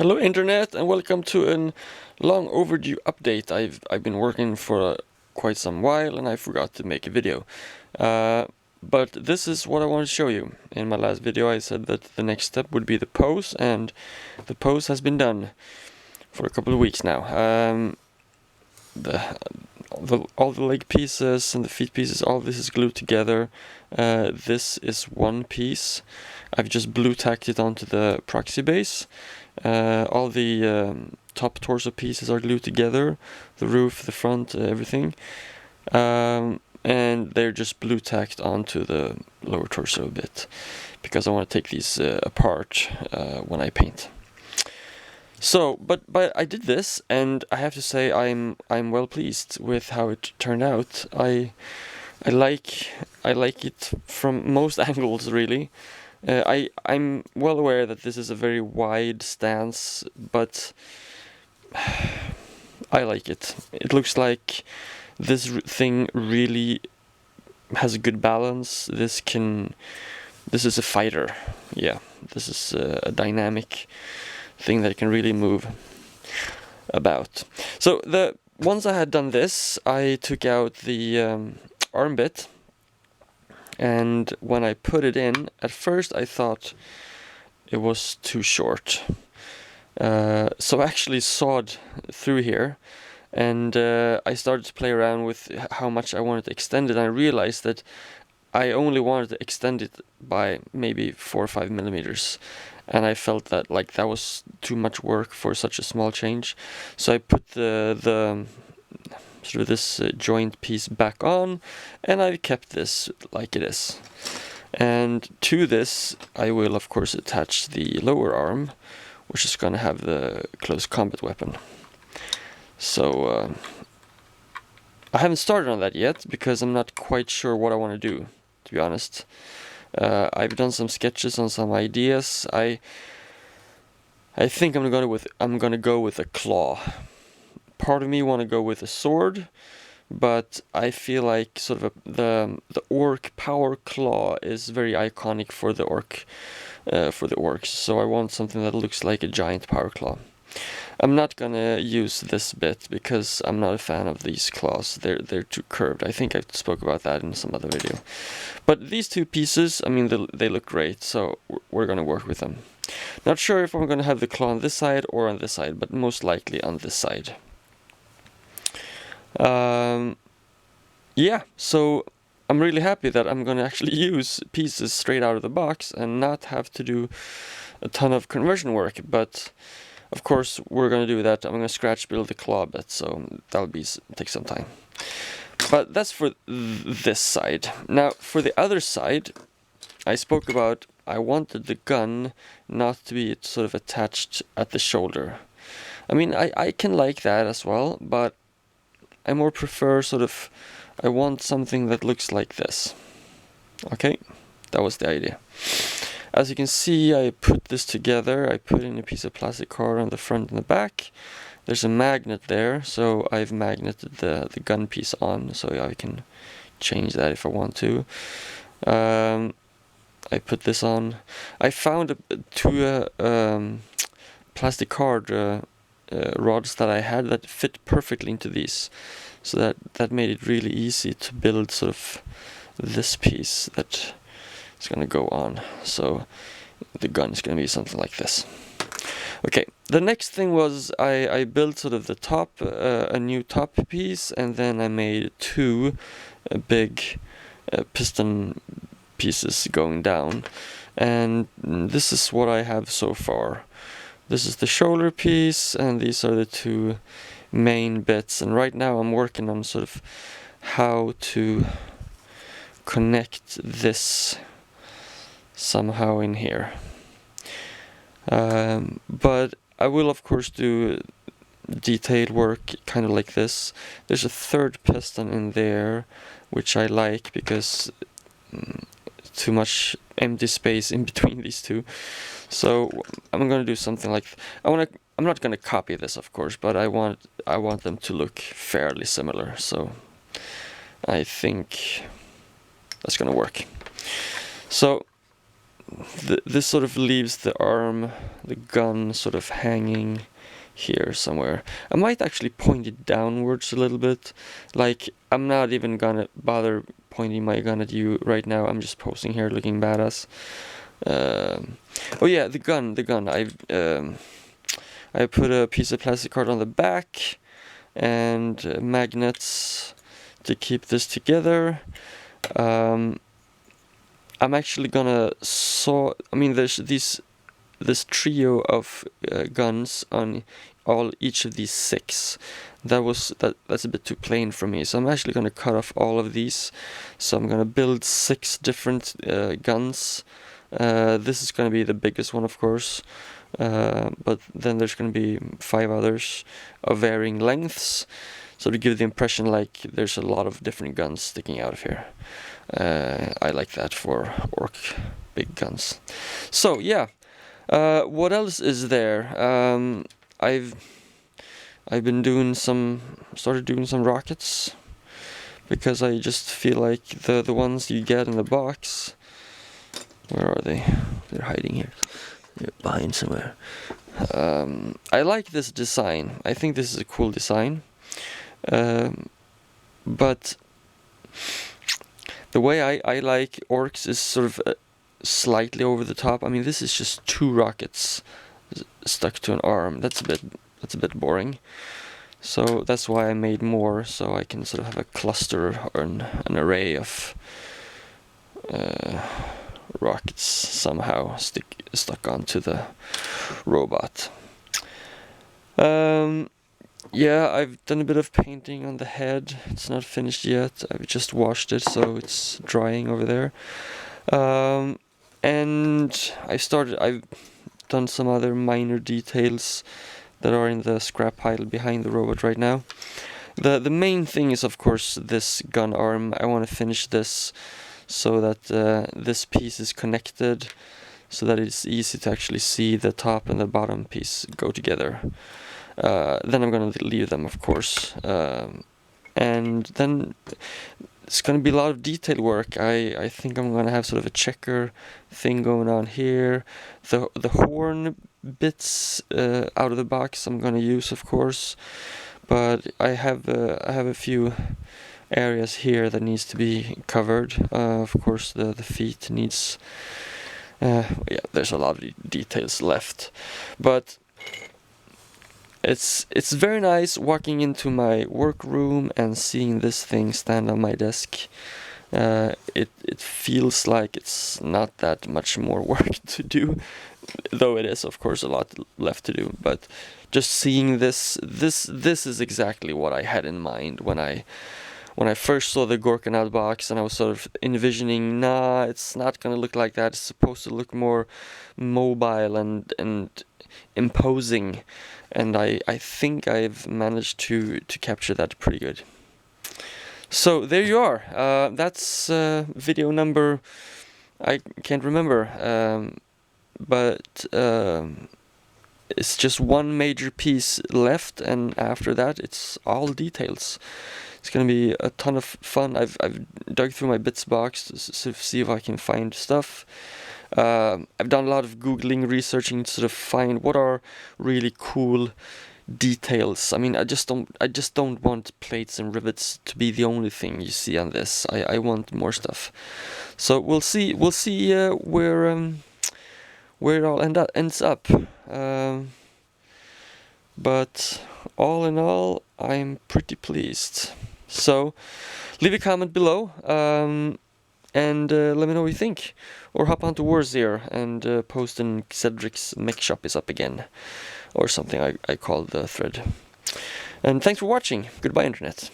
Hello Internet, and welcome to a long overdue update. I've been working for quite some while and I forgot to make a video. But this is what I want to show you. In my last video I said that the next step would be the pose, and the pose has been done for a couple of weeks now. All the leg pieces and the feet pieces, all this is glued together. This is one piece. I've just blue tacked it onto the proxy base. All the top torso pieces are glued together, the roof, the front, everything. And they're just blue tacked onto the lower torso a bit, because I want to take these apart when I paint. So, but I did this, and I have to say I'm well pleased with how it turned out. I like it from most angles, really. I'm well aware that this is a very wide stance, but I like it. It looks like this thing really has a good balance. This is a fighter. Yeah, this is a dynamic thing that can really move about. So once I had done this, I took out the arm bit. And when I put it in, at first I thought it was too short. So I actually sawed through here, and I started to play around with how much I wanted to extend it. And I realized that I only wanted to extend it by maybe 4 or 5 millimeters. And I felt that that was too much work for such a small change. So I put the sort of this joint piece back on, and I've kept this like it is. And to this I will of course attach the lower arm, which is going to have the close combat weapon. So I haven't started on that yet because I'm not quite sure what I want to do, to be honest. I've done some sketches on some ideas. I think I'm gonna go with a claw. Part of me want to go with a sword, but I feel like sort of the orc power claw is very iconic for the orcs. So I want something that looks like a giant power claw. I'm not gonna use this bit because I'm not a fan of these claws. They're too curved. I think I spoke about that in some other video. But these two pieces, I mean, they look great, so we're gonna work with them. Not sure if I'm gonna have the claw on this side or on this side, but most likely on this side. Yeah, so I'm really happy that I'm gonna actually use pieces straight out of the box and not have to do a ton of conversion work. But of course we're gonna do that. I'm gonna scratch build the claw bit, so that'll take some time. But that's for this side. Now for the other side, I spoke about I wanted the gun not to be sort of attached at the shoulder. I mean, I can like that as well, but I more prefer I want something that looks like this. Okay, that was the idea. As you can see, I put this together. I put in a piece of plastic card on the front and the back. There's a magnet there, so I've magneted the gun piece on, so I can change that if I want to. I put this on. I found two plastic card rods that I had that fit perfectly into these, so that made it really easy to build sort of this piece that is going to go on. So the gun is going to be something like this. Okay, the next thing was I built sort of the top, a new top piece, and then I made two big piston pieces going down, and this is what I have so far. This is the shoulder piece, and these are the two main bits. And right now I'm working on sort of how to connect this somehow in here. But I will of course do detailed work kind of like this. There's a third piston in there, which I like because too much empty space in between these two. So I'm gonna do something like I'm not gonna copy this, of course, but I want them to look fairly similar. So I think that's gonna work. So this sort of leaves the arm, the gun, sort of hanging here somewhere. I might actually point it downwards a little bit. Like, I'm not even gonna bother pointing my gun at you right now. I'm just posing here looking badass. Oh yeah, the gun. I put a piece of plastic card on the back and magnets to keep this together. I'm actually gonna saw. I mean, there's this trio of guns on each of these 6. That's a bit too plain for me. So I'm actually gonna cut off all of these. So I'm gonna build 6 different guns. This is gonna be the biggest one, of course. But then there's gonna be 5 others of varying lengths. So to give the impression like there's a lot of different guns sticking out of here. I like that for orc big guns. So yeah, what else is there? I've been started doing some rockets, because I just feel like the ones you get in the box. Where are they? They're hiding here. They're behind somewhere. I like this design. I think this is a cool design. But the way I like orcs is sort of slightly over the top. I mean, this is just 2 rockets stuck to an arm. That's a bit boring. So that's why I made more, so I can sort of have a cluster or an array of rockets somehow stuck onto the robot. Yeah, I've done a bit of painting on the head. It's not finished yet. I've just washed it, so it's drying over there. And I've done some other minor details that are in the scrap pile behind the robot right now. The main thing is, of course, this gun arm. I want to finish this so that this piece is connected, so that it's easy to actually see the top and the bottom piece go together. Then I'm going to leave them, of course. And then it's going to be a lot of detail work. I think I'm going to have sort of a checker thing going on here. The horn bits out of the box I'm going to use, of course. But I have a few areas here that needs to be covered. Of course, the feet needs. Yeah, there's a lot of details left, but it's very nice walking into my workroom and seeing this thing stand on my desk. It feels like it's not that much more work to do, though it is, of course, a lot left to do. But just seeing this is exactly what I had in mind when I first saw the Orkanaut box, and I was sort of envisioning, nah, it's not gonna look like that. It's supposed to look more mobile and imposing, and I think I've managed to capture that pretty good. So there you are. That's video number, I can't remember, but it's just one major piece left, and after that it's all details. It's gonna be a ton of fun. I've dug through my bits box to sort of see if I can find stuff. I've done a lot of Googling, researching to sort of find what are really cool details. I mean, I just don't want plates and rivets to be the only thing you see on this. I want more stuff. So we'll see where it all ends up. But all in all, I'm pretty pleased. So leave a comment below, and let me know what you think. Or hop onto Warzir and post in Cedric's mech shop is up again, or something I call the thread. And thanks for watching. Goodbye, Internet.